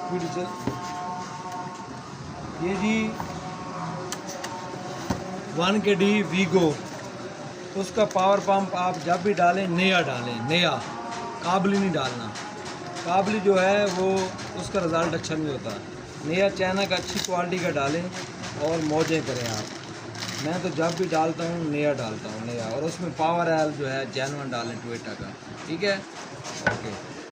Speed से। ये जी 1 kd we go, उसका पावर पंप आप जब भी डालें नया डालें, नया, काबली नहीं डालना। काबली जो है वो उसका रिज़ल्ट अच्छा नहीं होता। नया चाइना का अच्छी क्वालिटी का डालें और मौजें करें आप। मैं तो जब भी डालता हूँ नया डालता हूँ, नया, और उसमें पावर एल जो है जेन्युइन डालें टोयोटा का। ठीक है, ओके।